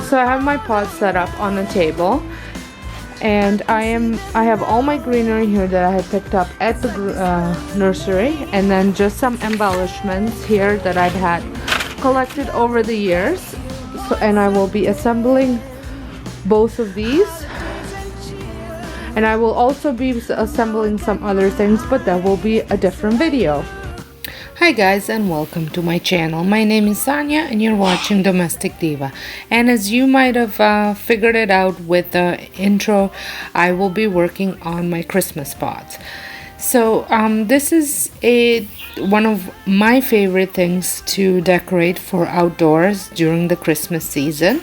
So I have my pot set up on the table, and I have all my greenery here that I had picked up at the nursery, and then just some embellishments here that I've had collected over the years. So, and I will be assembling both of these, and I will also be assembling some other things, but that will be a different video. Hi guys, and welcome to my channel. My name is Sonia and you're watching Domestic Diva. And as you might have figured it out with the intro, I will be working on my Christmas pots. So this is one of my favorite things to decorate for outdoors during the Christmas season,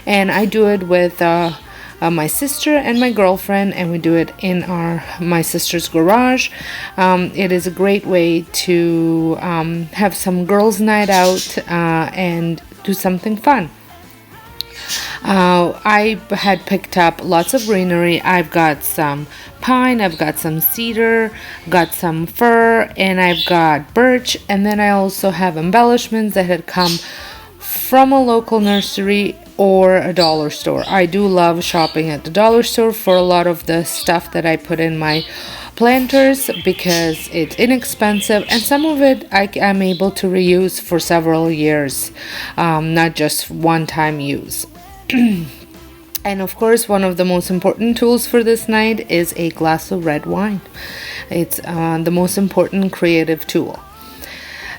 and I do it with my sister and my girlfriend, and we do it in my sister's garage. It is a great way to have some girls' night out and do something fun. I had picked up lots of greenery. I've got some pine, I've got some cedar, got some fir, and I've got birch, and then I also have embellishments that had come from a local nursery or a dollar store. I do love shopping at the dollar store for a lot of the stuff that I put in my planters because it's inexpensive, and some of it I'm able to reuse for several years, not just one-time use. And of course, one of the most important tools for this night is a glass of red wine. It's the most important creative tool.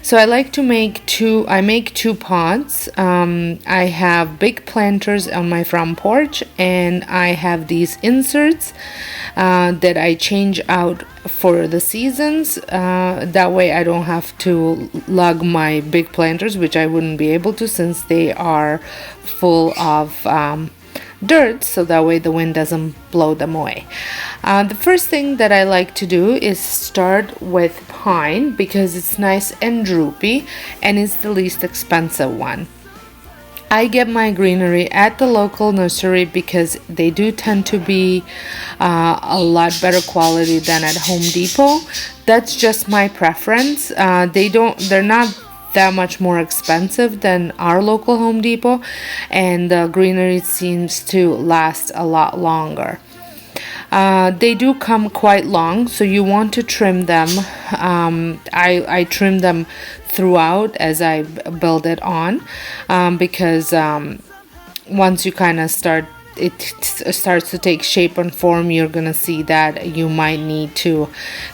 So I like to make two pots. I have big planters on my front porch, and I have these inserts that I change out for the seasons. That way I don't have to lug my big planters, which I wouldn't be able to since they are full of dirt, so that way the wind doesn't blow them away. The first thing that I like to do is start with pine because it's nice and droopy and it's the least expensive one. I get my greenery at the local nursery because they do tend to be a lot better quality than at Home Depot. That's just my preference. They're not that much more expensive than our local Home Depot, and the greenery seems to last a lot longer. They do come quite long, so you want to trim them. I trim them throughout as I build it on, because once you kind of it starts to take shape and form, you're gonna see that you might need to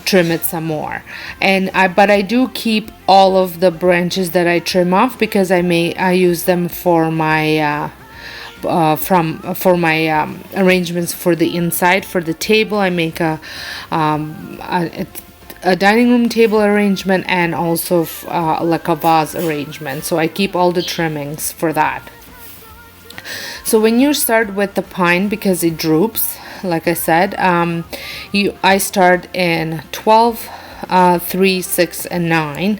trim it some more. But I do keep all of the branches that I trim off because I use them for my arrangements for the inside. For the table, I make a dining room table arrangement and also like a vase arrangement. So I keep all the trimmings for that. So when you start with the pine, because it droops, like I said, I start in 12, 3, 6, and 9,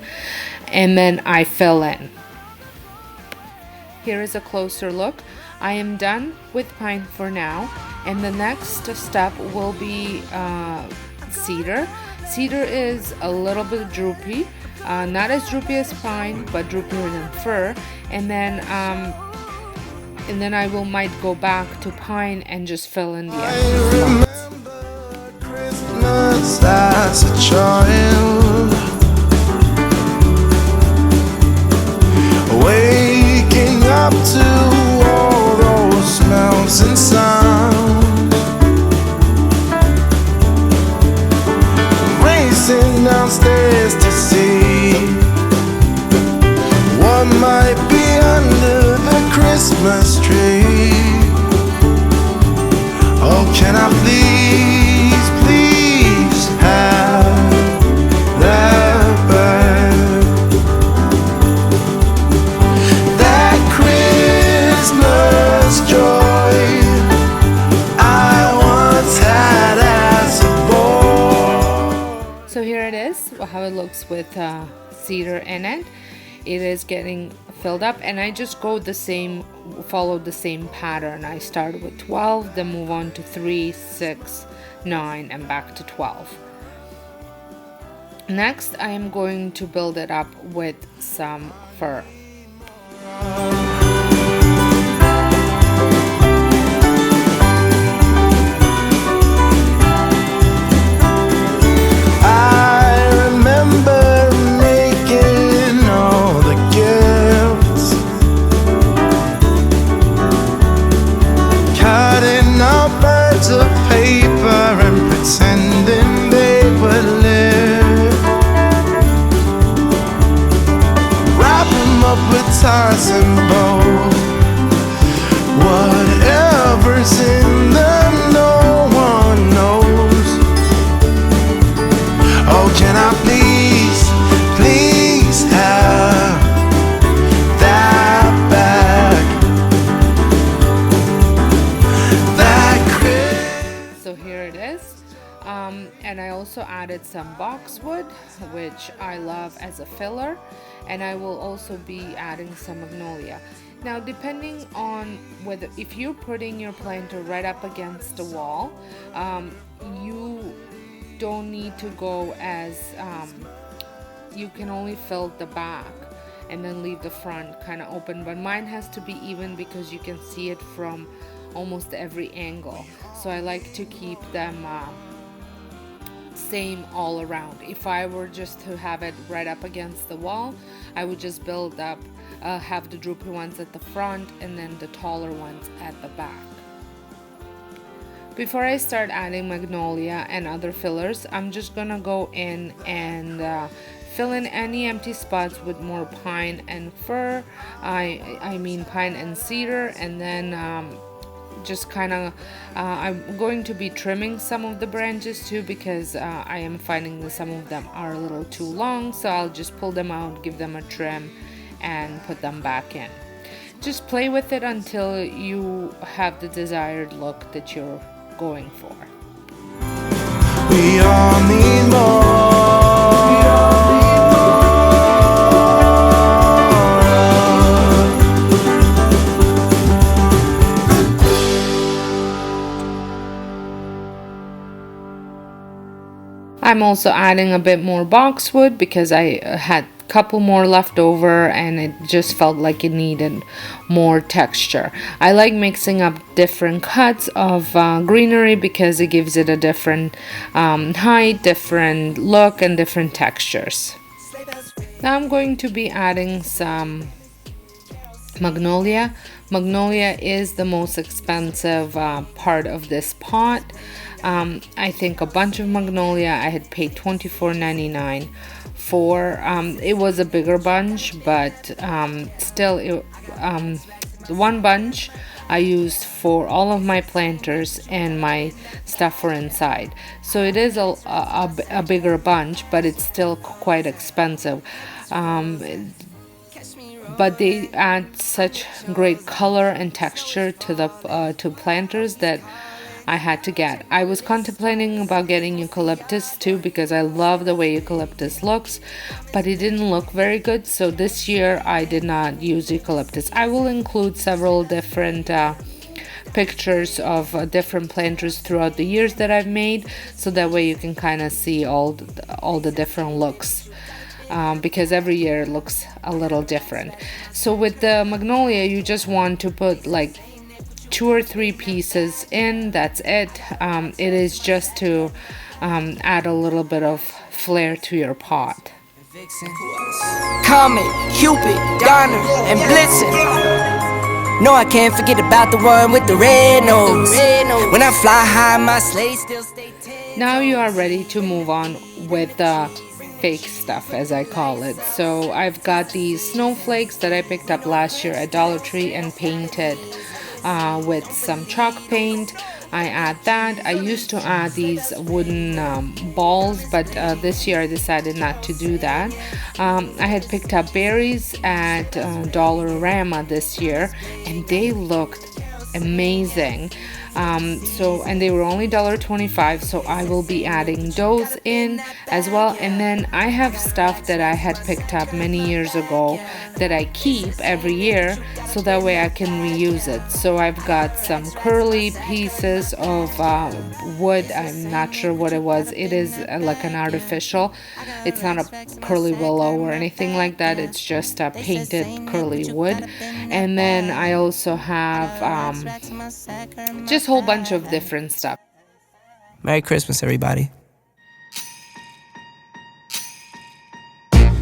and then I fill in. Here is a closer look. I am done with pine for now, and the next step will be cedar. Cedar is a little bit droopy, not as droopy as pine, but droopier than fir, and then I might go back to pine and just fill in the extra spots. Christmas as a child, waking up to all those smells and sounds, racing downstairs to see what might be under the Christmas tree. Oh, can I please, please have that bird, that Christmas joy I once had as a boy. So here it is, how it looks with cedar in it. It is getting filled up, and I just follow the same pattern. I start with 12, then move on to 3, 6, 9, and back to 12. Next, I am going to build it up with some fir. impossible. Whatever's in them, no one knows. Oh, can I please, please have that back? That So here it is. And I also added some boxwood, which I love as a filler, and I will also be adding some magnolia. Now, depending on whether, if you're putting your planter right up against the wall, you don't need to go as, you can only fill the back and then leave the front kind of open, but mine has to be even because you can see it from almost every angle. So I like to keep them same all around. If I were just to have it right up against the wall, I would just build up, have the droopy ones at the front and then the taller ones at the back. Before I start adding magnolia and other fillers, I'm just gonna go in and fill in any empty spots with more pine and fir, I mean pine and cedar, and then just kind of I'm going to be trimming some of the branches too, because I am finding that some of them are a little too long, so I'll just pull them out, give them a trim, and put them back in. Just play with it until you have the desired look that you're going for. we all need more. I'm also adding a bit more boxwood because I had a couple more left over and it just felt like it needed more texture. I like mixing up different cuts of greenery because it gives it a different height, different look, and different textures. Now I'm going to be adding some magnolia. Magnolia is the most expensive part of this pot. I think a bunch of magnolia I had paid $24.99 for. It was a bigger bunch, but still, the one bunch I used for all of my planters and my stuff for inside. So it is a bigger bunch, but it's still quite expensive. But they add such great color and texture to the to planters that I had to get. I was contemplating about getting eucalyptus too because I love the way eucalyptus looks, but it didn't look very good. So this year I did not use eucalyptus. I will include several different pictures of different planters throughout the years that I've made, so that way you can kind of see all the different looks. Because every year it looks a little different. So with the magnolia, you just want to put like 2 or 3 pieces in. That's it. It is just to add a little bit of flair to your pot. Comet, Cupid, Donner, and Blitzen. No, I can't forget about the one with the red nose. When I fly high, my sleigh still stay 10. Now you are ready to move on with the fake stuff, as I call it. So I've got these snowflakes that I picked up last year at Dollar Tree and painted with some chalk paint. I add that. I used to add these wooden balls, but this year I decided not to do that. I had picked up berries at Dollarama this year, and they looked amazing. And they were only $1.25, so I will be adding those in as well. And then I have stuff that I had picked up many years ago that I keep every year, so that way I can reuse it. So I've got some curly pieces of wood. I'm not sure what it was. It is like an artificial. It's not a curly willow or anything like that. It's just a painted curly wood. And then I also have just a whole bunch of different stuff. Merry Christmas, everybody.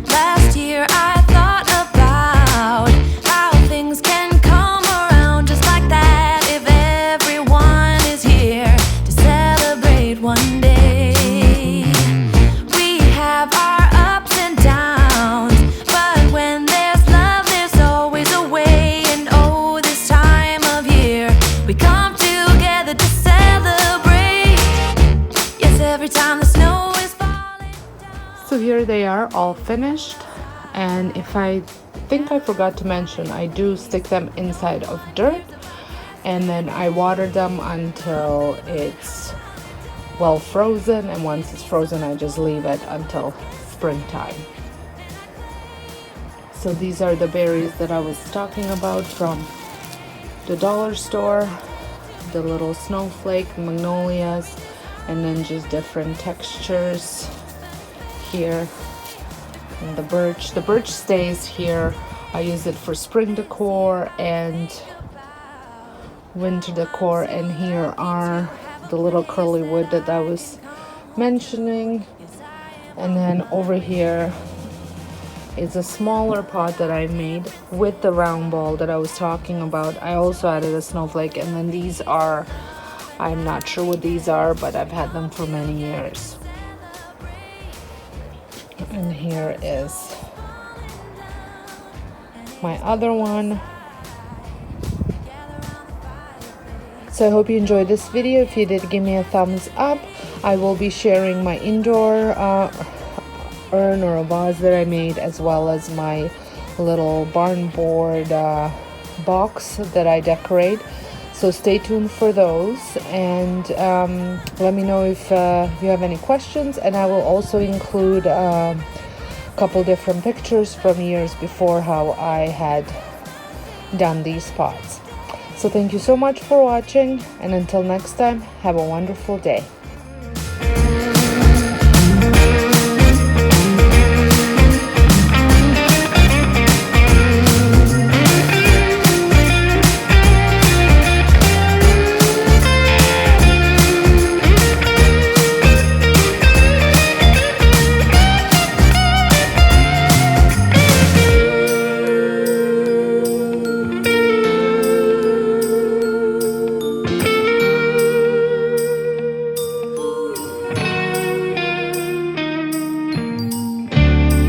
Last year I thought about how things can come around just like that if everyone is here to celebrate one day. We have our ups and downs, but when there's love, there's always a So here they are, all finished. And if I think I forgot to mention, I do stick them inside of dirt, and then I water them until it's well frozen, and once it's frozen I just leave it until springtime. So these are the berries that I was talking about from the dollar store, the little snowflake magnolias, and then just different textures here. And the birch stays here. I use it for spring decor and winter decor. And here are the little curly wood that I was mentioning. And then over here is a smaller pot that I made with the round ball that I was talking about. I also added a snowflake, and then these are, I'm not sure what these are, but I've had them for many years. And here is my other one. So I hope you enjoyed this video. If you did, give me a thumbs up. I will be sharing my indoor urn or a vase that I made, as well as my little barn board box that I decorate. So stay tuned for those, and let me know if you have any questions, and I will also include a couple different pictures from years before how I had done these pots. So thank you so much for watching, and until next time, have a wonderful day.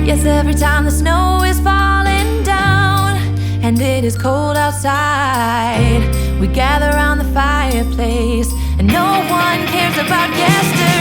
Yes, every time the snow is falling down and it is cold outside, we gather around the fireplace and no one cares about yesterday.